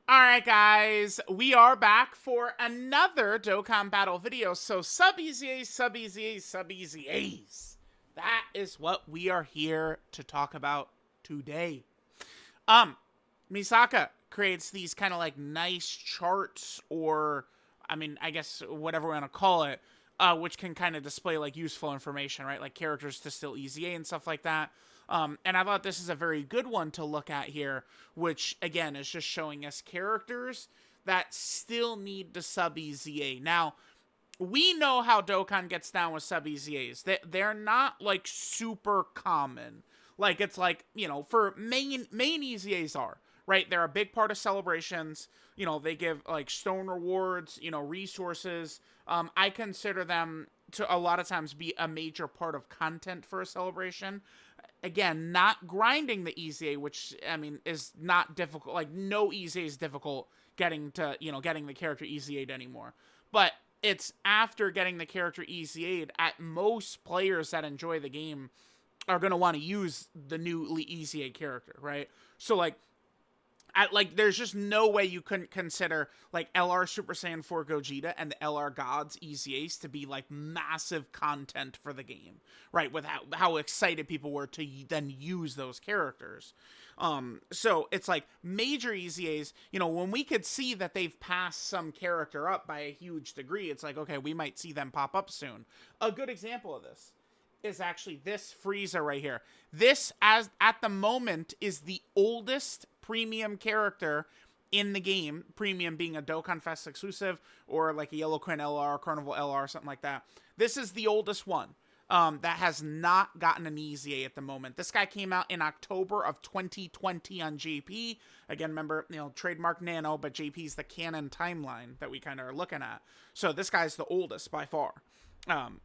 Alright guys, we are back for another Dokkan Battle video. So Sub-EZAs, Sub-EZAs, Sub-EZAs. That is what we are here to talk about today. Misaka creates these kind of like nice charts, or I guess whatever we want to call it, which can kind of display like useful information, right? Like characters to still EZA and stuff like that. And I thought this is a very good one to look at here, which again is just showing us characters that still need to sub-EZA. Now, we know how Dokkan gets down with sub-EZAs. They're not like super common. Like it's like, for main EZAs are, right? They're a big part of celebrations. They give like stone rewards, resources. I consider them to a lot of times be a major part of content for a celebration. Again, not grinding the EZA, which, is not difficult. Like, no EZA is difficult getting the character EZA'd anymore. But it's after getting the character EZA'd, at most players that enjoy the game are going to want to use the new EZA character, right? So, there's just no way you couldn't consider, LR Super Saiyan 4 Gogeta and the LR Gods EZAs to be, massive content for the game, right? With how excited people were to then use those characters. So it's major EZAs, when we could see that they've passed some character up by a huge degree, it's okay, we might see them pop up soon. A good example of this is actually this Frieza right here. This, as at the moment, is the oldest premium character in the game. Premium being a Dokkanfests exclusive, or like a Yellow Queen LR, Carnival LR, something like that. This is the oldest one that has not gotten an EZA at the moment. This guy came out in October of 2020 on JP. Again, remember, trademark Nano, but JP's the canon timeline that we kind of are looking at. So this guy's the oldest by far. And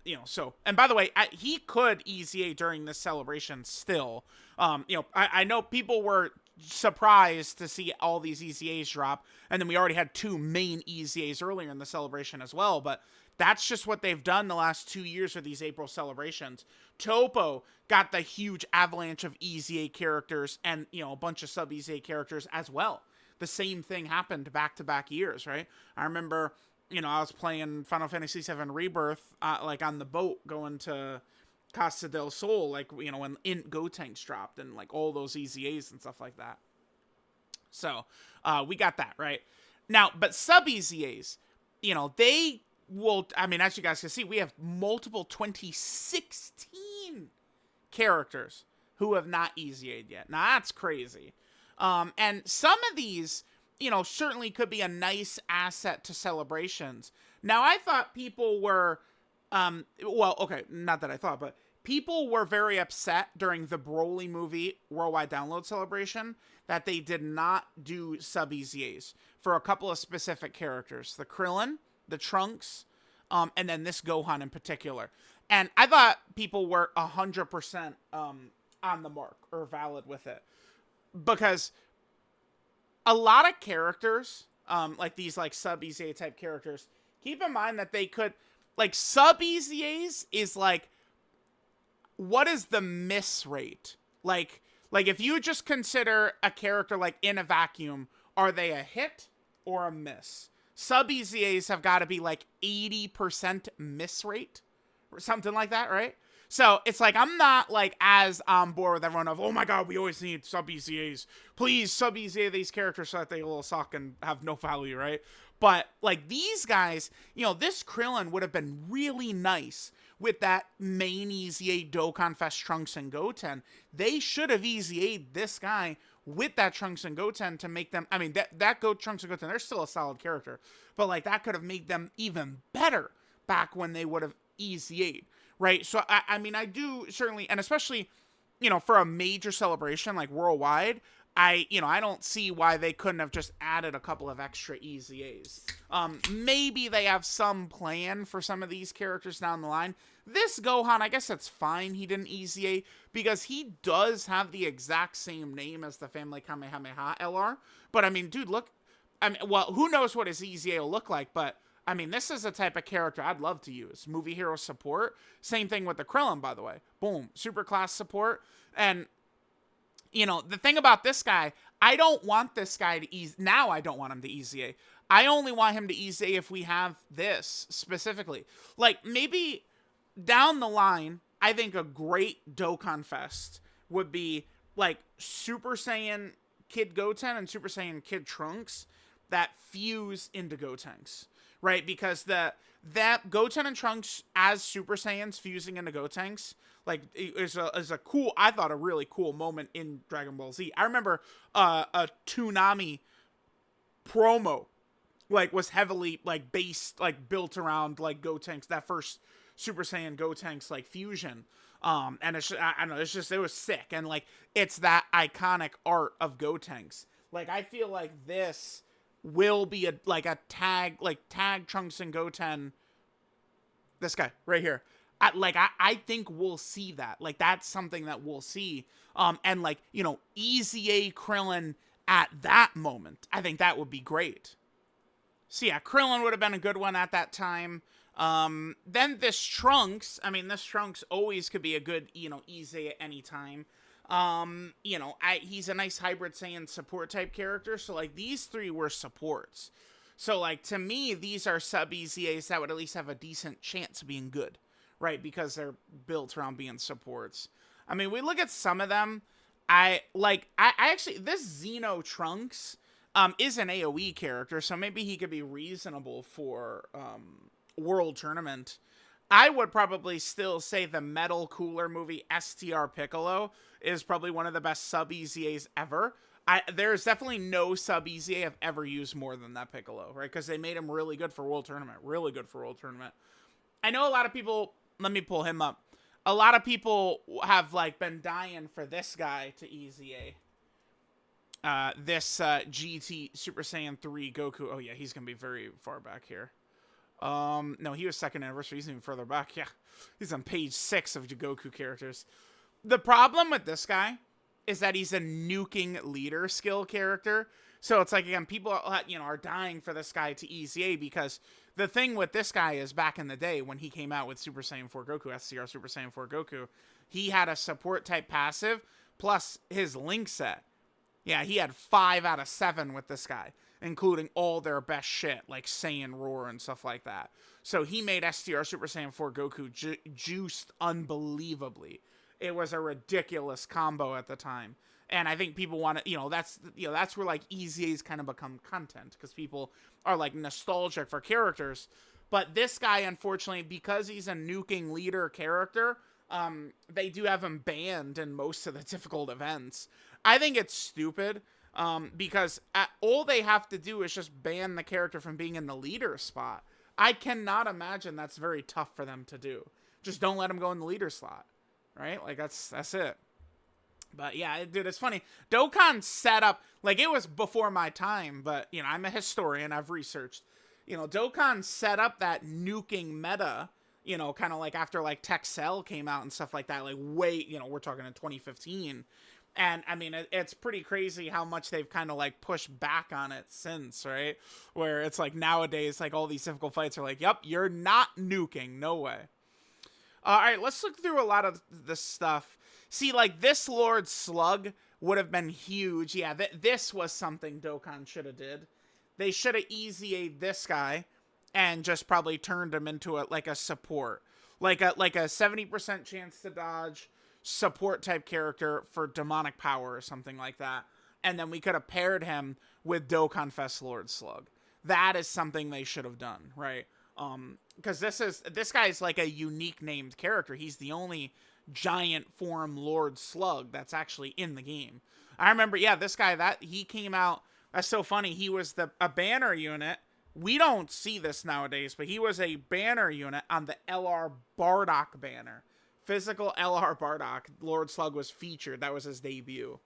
by the way, he could EZA during this celebration still. I know people were surprised to see all these EZAs drop, and then we already had two main EZAs earlier in the celebration as well, but that's just what they've done the last 2 years for these April celebrations. Topo got the huge avalanche of EZA characters and, a bunch of sub-EZA characters as well. The same thing happened back-to-back years, right? I remember, I was playing Final Fantasy VII Rebirth, on the boat going to Costa del Sol, when Gotenks dropped and, all those EZAs and stuff like that. So, we got that, right? Now, but sub-EZAs, they will, as you guys can see, we have multiple 2016 characters who have not EZA'd yet. Now, that's crazy. And some of these, certainly could be a nice asset to celebrations. Now, I thought people were, not that I thought, but people were very upset during the Broly movie Worldwide Download Celebration that they did not do sub-EZAs for a couple of specific characters. The Krillin, the Trunks, and then this Gohan in particular. And I thought people were 100% on the mark or valid with it. Because a lot of characters, these sub-EZA type characters, keep in mind that they could, sub-EZAs is what is the miss rate? Like if you just consider a character in a vacuum, are they a hit or a miss? Sub-EZAs have got to be 80% miss rate or something like that, right? So it's I'm not as on board with everyone of, oh my god, we always need sub-EZAs. Please sub-EZA these characters so that they will suck and have no value, right? But these guys, this Krillin would have been really nice with that main EZA Dokkanfest Trunks and Goten. They should have EZA'd this guy with that Trunks and Goten to make them, that Trunks and Goten, they're still a solid character, but that could have made them even better back when they would have EZA'd. Right, so I do certainly, and especially, for a major celebration like worldwide, I don't see why they couldn't have just added a couple of extra EZAs. Maybe they have some plan for some of these characters down the line. This Gohan, I guess that's fine he didn't EZA, because he does have the exact same name as the Family Kamehameha LR. But, dude, look, who knows what his EZA will look like, but this is the type of character I'd love to use. Movie hero support. Same thing with the Krillin, by the way. Boom. Super class support. And, the thing about this guy, I don't want this guy to ease. Now I don't want him to EZA. I only want him to EZA if we have this specifically. Like, maybe down the line, I think a great Dokkanfest would be like Super Saiyan Kid Goten and Super Saiyan Kid Trunks that fuse into Gotenks, right? Because that Goten and Trunks as Super Saiyans fusing into Gotenks, like, is a cool, I thought a really cool moment in Dragon Ball Z. I remember a Toonami promo, like, was heavily like based, like, built around like Gotenks, that first Super Saiyan Gotenks like fusion. And it's, I don't know, it's just, it was sick. And like, it's that iconic art of Gotenks. Like, I feel like this will be a tag Trunks and Goten. This guy right here. I think we'll see that. Like, that's something that we'll see. And like, EZA Krillin at that moment. I think that would be great. So yeah, Krillin would have been a good one at that time. Then this Trunks, this Trunks always could be a good, EZA at any time. He's a nice hybrid Saiyan support type character. So like, these three were supports. So like, to me, these are Sub-EZAs that would at least have a decent chance of being good, right? Because they're built around being supports. We look at some of them. I actually, this Xeno Trunks, is an AoE character, so maybe he could be reasonable for, World Tournament. I would probably still say the Metal Cooler movie STR Piccolo is probably one of the best Sub-EZAs ever. There's definitely no Sub-EZA I've ever used more than that Piccolo, right? Because they made him really good for World Tournament. Really good for World Tournament. I know a lot of people, let me pull him up. A lot of people have like been dying for this guy to EZA. This GT Super Saiyan 3 Goku. Oh yeah, he's going to be very far back here. No, he was second anniversary. He's even further back. Yeah, he's on page 6 of the Goku characters. The problem with this guy is that he's a nuking leader skill character. So it's like, again, people are dying for this guy to EZA, because the thing with this guy is, back in the day when he came out with Super Saiyan 4 Goku, SCR Super Saiyan 4 Goku, he had a support type passive plus his link set. Yeah, he had 5 out of 7 with this guy, including all their best shit, like Saiyan Roar and stuff like that. So he made STR Super Saiyan 4 Goku juiced unbelievably. It was a ridiculous combo at the time. And I think people want to, that's where like EZAs kind of become content, because people are like nostalgic for characters. But this guy, unfortunately, because he's a nuking leader character, they do have him banned in most of the difficult events. I think it's stupid. Because all they have to do is just ban the character from being in the leader spot. I cannot imagine that's very tough for them to do. Just don't let him go in the leader slot, right? Like, that's it. But yeah, dude, it's funny. Dokkan set up, like, it was before my time, but, I'm a historian. I've researched. Dokkan set up that nuking meta, kind of like after, like, Texel came out and stuff like that. Like, way, we're talking in 2015. And, it's pretty crazy how much they've kind of, like, pushed back on it since, right? Where it's, like, nowadays, like, all these difficult fights are like, yep, you're not nuking. No way. All right, let's look through a lot of this stuff. See, like, this Lord Slug would have been huge. Yeah, this was something Dokkan should have did. They should have EZA'd this guy and just probably turned him into a support. Like a 70% chance to dodge support type character for demonic power or something like that. And then we could have paired him with Dokkanfest Lord Slug. That is something they should have done, right? Because this guy's like a unique named character. He's the only giant form Lord Slug that's actually in the game. I remember, yeah, this guy, that he came out. That's so funny. He was a banner unit. We don't see this nowadays, but he was a banner unit on the LR Bardock banner. Physical LR Bardock. Lord Slug was featured. That was his debut.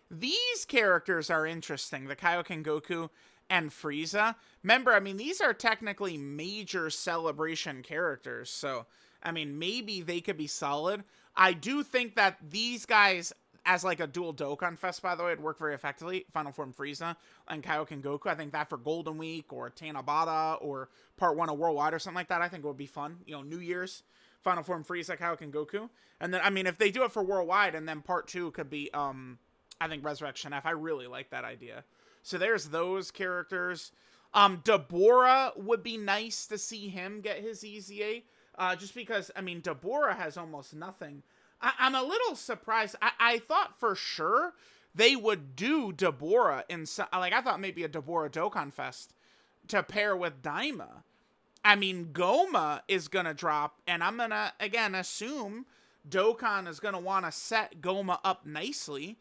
These characters are interesting. The Kaioken Goku and Frieza. Remember, these are technically major celebration characters. So, maybe they could be solid. I do think that these guys, as like a dual Dokkanfest, by the way, would work very effectively. Final Form Frieza and Kaioken Goku. I think that for Golden Week or Tanabata or Part 1 of Worldwide or something like that, I think it would be fun. New Year's. Final Form Frieza, Kaioken Goku. And then, if they do it for Worldwide, and then Part 2 could be, I think Resurrection F, I really like that idea. So there's those characters. Deborah would be nice to see him get his EZA. Just because, I mean, Deborah has almost nothing. I'm a little surprised. I thought for sure they would do Deborah in like, I thought maybe a Deborah Dokkanfest to pair with Daima. I mean, Goma is gonna drop, and I'm gonna again assume Dokkan is gonna want to set Goma up nicely.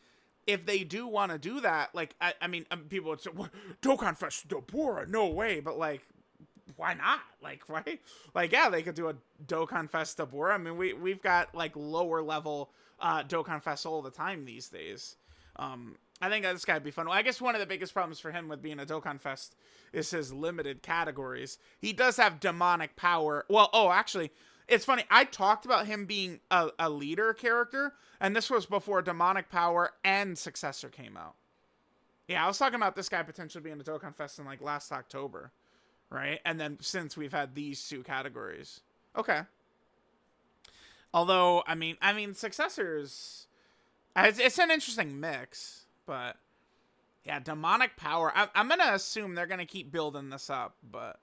If they do want to do that, like, I mean, people would say, Dokkanfest Deborah, no way, but like, why not? Like, right? Like, yeah, they could do a Dokkanfest Deborah. I mean, we've got like lower level Dokkanfest all the time these days. I think this guy'd be fun. Well, I guess one of the biggest problems for him with being a Dokkanfest is his limited categories. He does have demonic power. Well, oh, actually, it's funny. I talked about him being a leader character, and this was before demonic power and Successor came out. Yeah, I was talking about this guy potentially being a Dokkanfest in like last October, right? And then since we've had these two categories. Okay. Although, I mean, Successors, it's an interesting mix. But yeah, demonic power. I'm gonna assume they're gonna keep building this up, but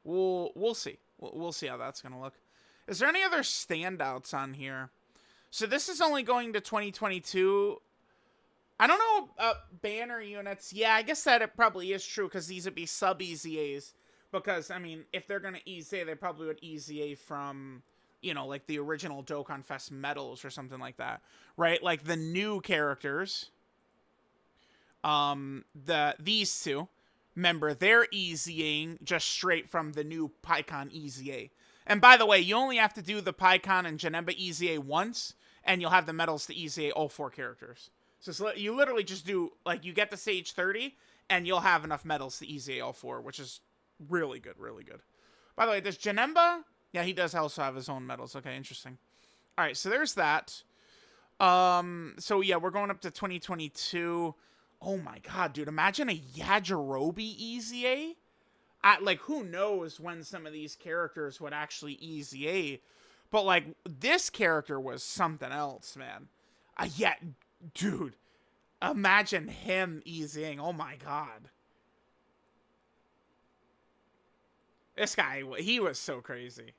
we'll see. We'll see how that's gonna look. Is there any other standouts on here? So this is only going to 2022. I don't know banner units. Yeah, I guess that it probably is true because these would be Sub-EZAs. Because I mean, if they're gonna EZA, they probably would EZA from, you know, like the original Dokkanfest medals or something like that, right? Like the new characters. These two, remember, they're EZAing just straight from the new PyCon EZA. And by the way, you only have to do the PyCon and Janemba EZA once, and you'll have the medals to EZA all 4 characters. So you literally just do, like, you get to stage 30, and you'll have enough medals to EZA all 4, which is really good, really good. By the way, does Janemba? Yeah, he does also have his own medals. Okay, interesting. All right, so there's that. So yeah, we're going up to 2022. Oh my god, dude, imagine a Yajirobe EZA? Like, who knows when some of these characters would actually EZA. But, like, this character was something else, man. Yeah, dude, imagine him EZAing. Oh my god. This guy, he was so crazy.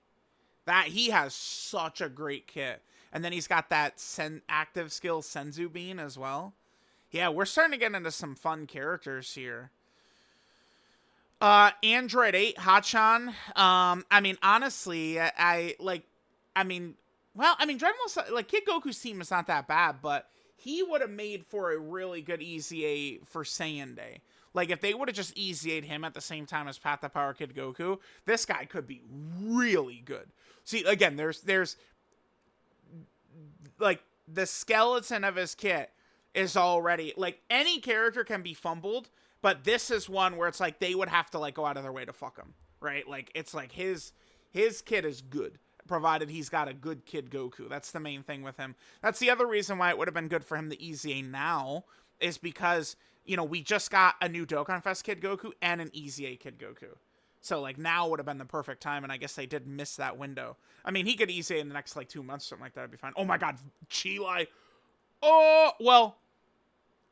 He has such a great kit. And then he's got that active skill Senzu Bean as well. Yeah, we're starting to get into some fun characters here. Android 8, Hachan. I mean, honestly, Dreadful, like, Kid Goku's team is not that bad, but he would have made for a really good EZA for Saiyan Day. Like, if they would have just EZA'd him at the same time as Path to Power Kid Goku, this guy could be really good. See, again, there's like, the skeleton of his kit is already, like, any character can be fumbled, but this is one where it's like they would have to, like, go out of their way to fuck him, right? Like, it's like his kit is good, provided he's got a good Kid Goku. That's the main thing with him. That's the other reason why it would have been good for him to EZA now, is because, you know, we just got a new Dokkanfest Kid Goku and an EZA Kid Goku. So, like, now would have been the perfect time, and I guess they did miss that window. I mean, he could EZA in the next, like, 2 months, something like that. It'd be fine. Oh my god, Chilai. Oh, well,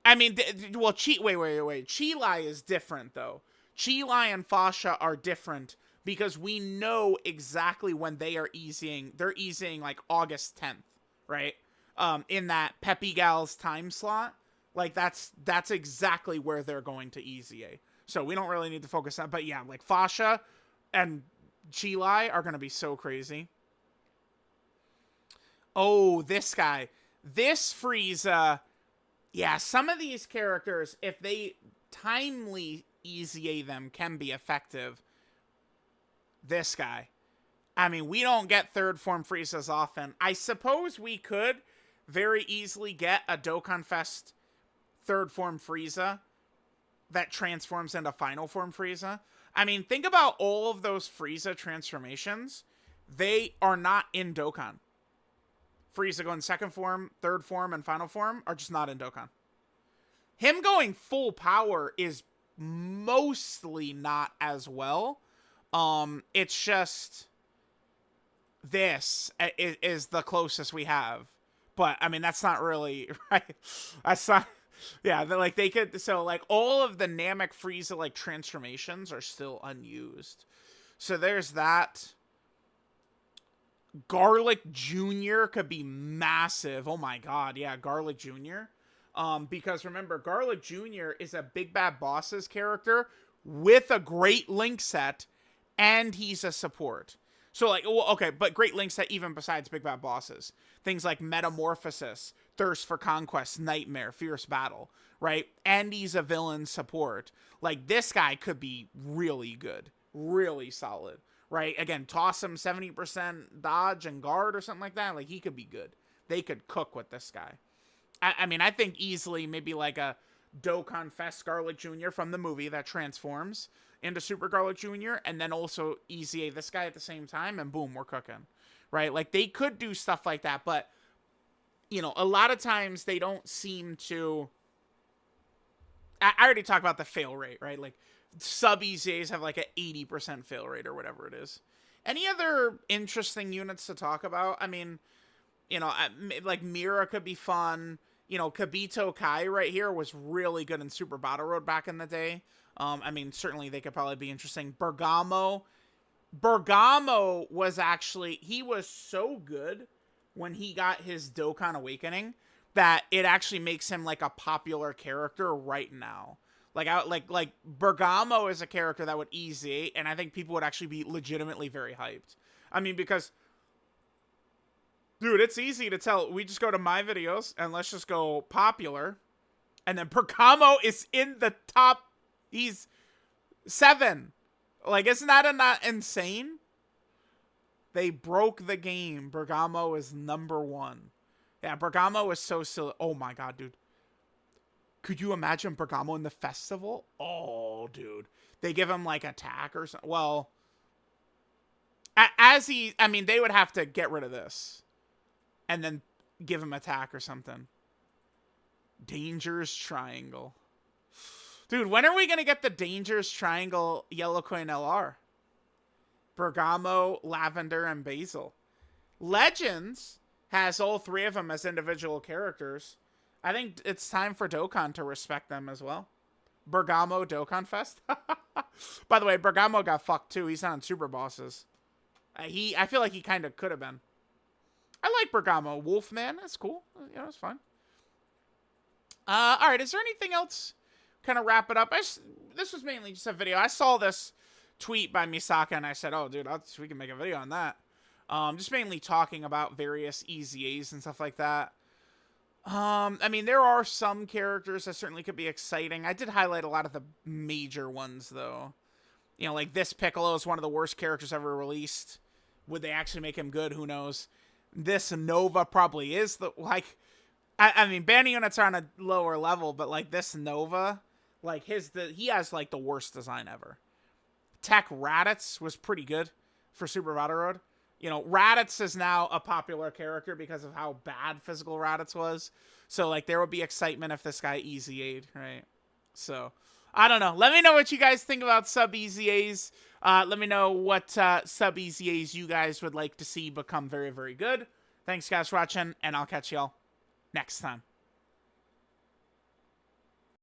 I mean, wait. Chilai is different, though. Chilai and Fasha are different because we know exactly when they are EZAing. They're EZAing, like, August 10th, right? In that Peppy Gal's time slot. Like, that's exactly where they're going to EZA. So we don't really need to focus on, but yeah, like, Fasha and Chilai are going to be so crazy. Oh, this guy. This Frieza. Yeah, some of these characters, if they timely EZA them, can be effective. This guy. I mean, we don't get third form Friezas often. I suppose we could very easily get a Dokkanfest third form Frieza that transforms into final form Frieza. I mean, think about all of those Frieza transformations. They are not in Dokkan. Frieza going second form, third form, and final form are just not in Dokkan. Him going full power is mostly not as well. It's just this is the closest we have. But, I mean, that's not really, right? Yeah, like they could. So like all of the Namek Frieza like transformations are still unused. So there's that. Garlic Jr. could be massive. Oh my god, yeah, Garlic Jr. Because remember, Garlic Jr. is a Big Bad Boss's character with a Great Link set, and he's a support. So like, well, okay, but Great Link set even besides Big Bad Bosses. Things like Metamorphosis, Thirst for Conquest, Nightmare, Fierce Battle, right? And he's a villain support. Like, this guy could be really good. Really solid. Right? Again, toss him 70% dodge and guard or something like that. Like, he could be good. They could cook with this guy. I mean, I think easily maybe like a Dokkanfests Garlic Jr. from the movie that transforms into Super Garlic Jr. and then also EZA this guy at the same time, and boom, we're cooking. Right? Like, they could do stuff like that, but, you know, a lot of times they don't seem to... I already talked about the fail rate, right? Like, Sub-EZAs have like an 80% fail rate or whatever it is. Any other interesting units to talk about? I mean, you know, like Mira could be fun. You know, Kabito Kai right here was really good in Super Battle Road back in the day. I mean, certainly they could probably be interesting. Bergamo was actually, he was so good when he got his Dokkan Awakening that it actually makes him like a popular character right now. Like Bergamo is a character that would easy, and I think people would actually be legitimately very hyped. I mean, because, dude, it's easy to tell. We just go to my videos, and let's just go popular, and then Bergamo is in the top. He's 7. Like, isn't that not insane? They broke the game. Bergamo is number 1. Yeah, Bergamo is so silly. Oh my god, dude. Could you imagine Bergamo in the festival? Oh, dude. They give him, like, attack or something. Well, I mean, they would have to get rid of this. And then give him attack or something. Dangerous Triangle. Dude, when are we going to get the Dangerous Triangle Yellow Coin LR? Bergamo, Lavender, and Basil. Legends has all 3 of them as individual characters. I think it's time for Dokkan to respect them as well. Bergamo Dokkanfest. By the way, Bergamo got fucked too. He's not on Super Bosses. I feel like he kind of could have been. I like Bergamo. Wolfman, that's cool. You know, it's fine. All right, is there anything else? Kind of wrap it up. This was mainly just a video. I saw this tweet by Misaka, and I said, oh, dude, we can make a video on that. Just mainly talking about various EZAs and stuff like that. I mean, there are some characters that certainly could be exciting. I did highlight a lot of the major ones, though. You know, like this Piccolo is one of the worst characters ever released. Would they actually make him good? Who knows? This Nova probably is the, like, I mean, banning units are on a lower level, but, like, this Nova, like, he has, like, the worst design ever. Tech Raditz was pretty good for Super Battle Road. You know, Raditz is now a popular character because of how bad Physical Raditz was. So, like, there would be excitement if this guy EZA'd, right? So, I don't know. Let me know what you guys think about Sub-EZAs. Let me know what Sub-EZAs you guys would like to see become very, very good. Thanks, guys, for watching, and I'll catch y'all next time.